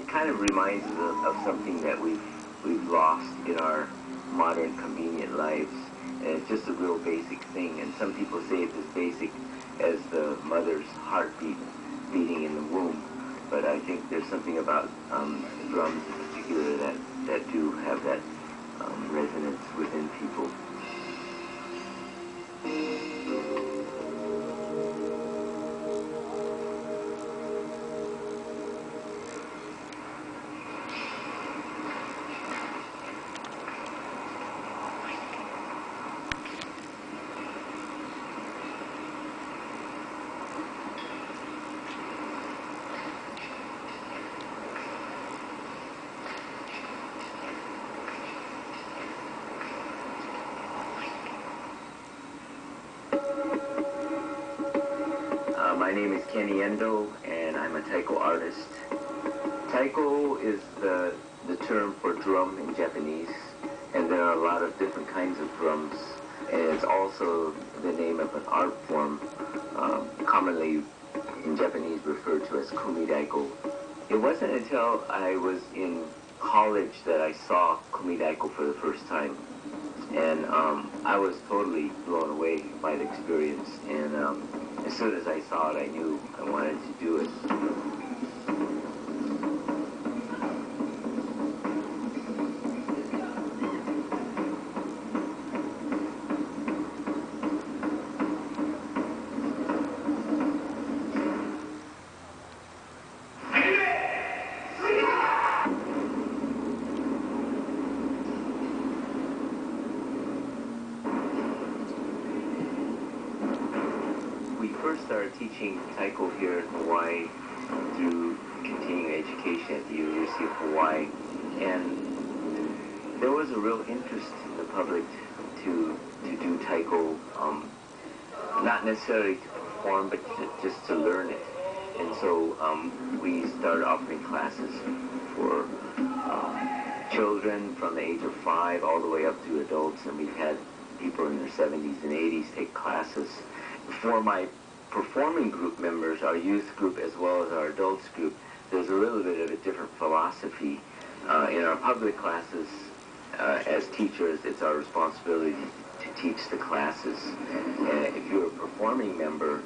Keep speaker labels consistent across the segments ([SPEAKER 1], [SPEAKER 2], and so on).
[SPEAKER 1] kind of reminds us of something that we've lost in our modern convenient lives. And it's just a real basic thing. And some people say it's as basic as the mother's heartbeat beating in the womb. But I think there's something about drums in particular that do have that resonance within people. My name is Kenny Endo, and I'm a taiko artist. Taiko is the term for drum in Japanese, and there are a lot of different kinds of drums, and it's also the name of an art form, commonly in Japanese referred to as kumidaiko. It wasn't until I was in college that I saw kumidaiko for the first time, and I was totally blown away by the experience, and as soon as I saw it, I knew I wanted to do it. We first started teaching taiko here in Hawaii through continuing education at the University of Hawaii, and there was a real interest in the public to do taiko, not necessarily to perform, but just to learn it. And so we started offering classes for children from the age of 5 all the way up to adults, and we've had people in their 70s and 80s take classes. For my performing group members, our youth group as well as our adults group, there's a little bit of a different philosophy. In our public classes, as teachers, it's our responsibility to teach the classes. And if you're a performing member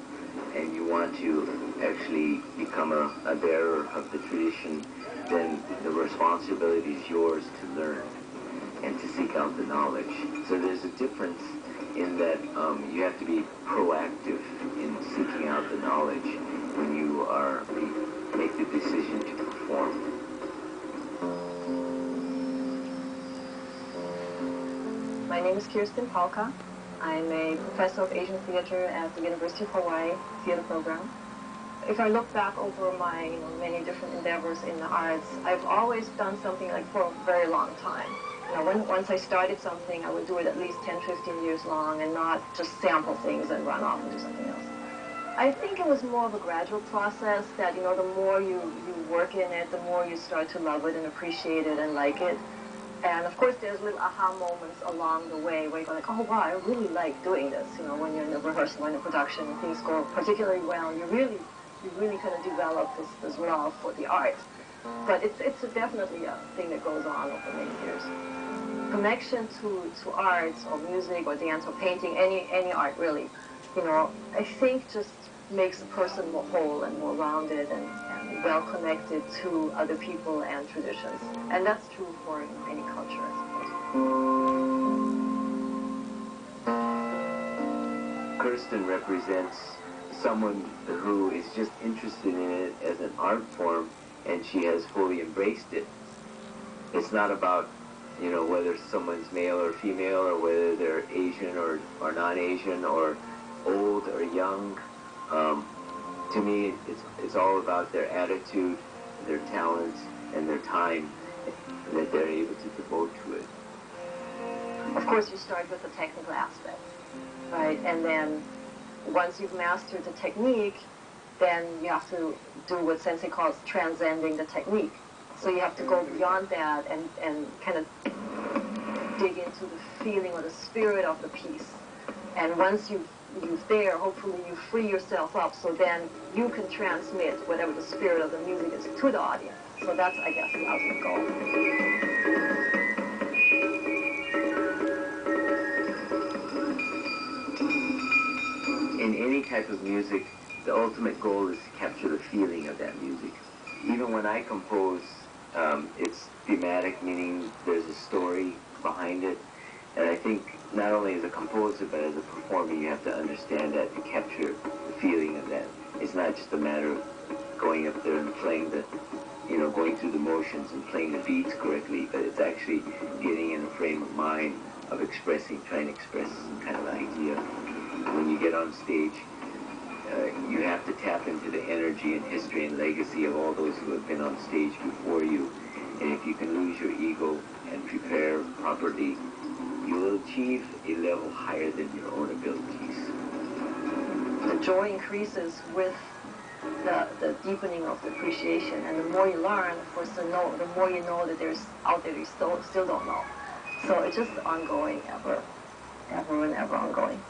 [SPEAKER 1] and you want to actually become a bearer of the tradition, then the responsibility is yours to learn and to seek out the knowledge. So there's a difference in that you have to be proactive in seeking out the knowledge when you make the decision to perform.
[SPEAKER 2] My name is Kirsten Palka. I'm a professor of Asian theater at the University of Hawaii theater program. If I look back over my many different endeavors in the arts, I've always done something like for a very long time. Once I started something, I would do it at least 10, 15 years long and not just sample things and run off and do something else. I think it was more of a gradual process that, the more you work in it, the more you start to love it and appreciate it and like it. And of course, there's little aha moments along the way where you go like, oh wow, I really like doing this. When you're in the rehearsal, in the production, and things go particularly well, you really kind of develop this love for the art. But it's definitely a thing that goes on over many years. Connection to arts or music or dance or painting, any art really, I think just makes a person more whole and more rounded and well connected to other people and traditions. And that's true for any culture, I
[SPEAKER 1] suppose. Kirsten represents someone who is just interested in it as an art form, and she has fully embraced it. It's not about whether someone's male or female, or whether they're Asian or non-Asian, or old or young. To me, it's all about their attitude, their talents, and their time that they're able to devote to it.
[SPEAKER 2] Of course, you start with the technical aspect, right? And then once you've mastered the technique, then you have to do what Sensei calls transcending the technique. So you have to go beyond that and kind of dig into the feeling or the spirit of the piece. And once you've you there, hopefully you free yourself up so then you can transmit whatever the spirit of the music is to the audience. So that's, I guess, the ultimate goal.
[SPEAKER 1] In any type of music, the ultimate goal is to capture the feeling of that music. Even when I compose, it's thematic, meaning there's a story behind it. And I think not only as a composer, but as a performer, you have to understand that to capture the feeling of that. It's not just a matter of going up there and playing the, going through the motions and playing the beats correctly, but it's actually getting in a frame of mind of trying to express some kind of idea. When you get on stage, you have to tap into the energy and history and legacy of all those who have been on stage before you. And if you can lose your ego and prepare properly, you will achieve a level higher than your own abilities.
[SPEAKER 2] The joy increases with the deepening of the appreciation, and the more you learn, of course, the more you know that there's out there you still don't know. So it's just ongoing, ever and ever ongoing.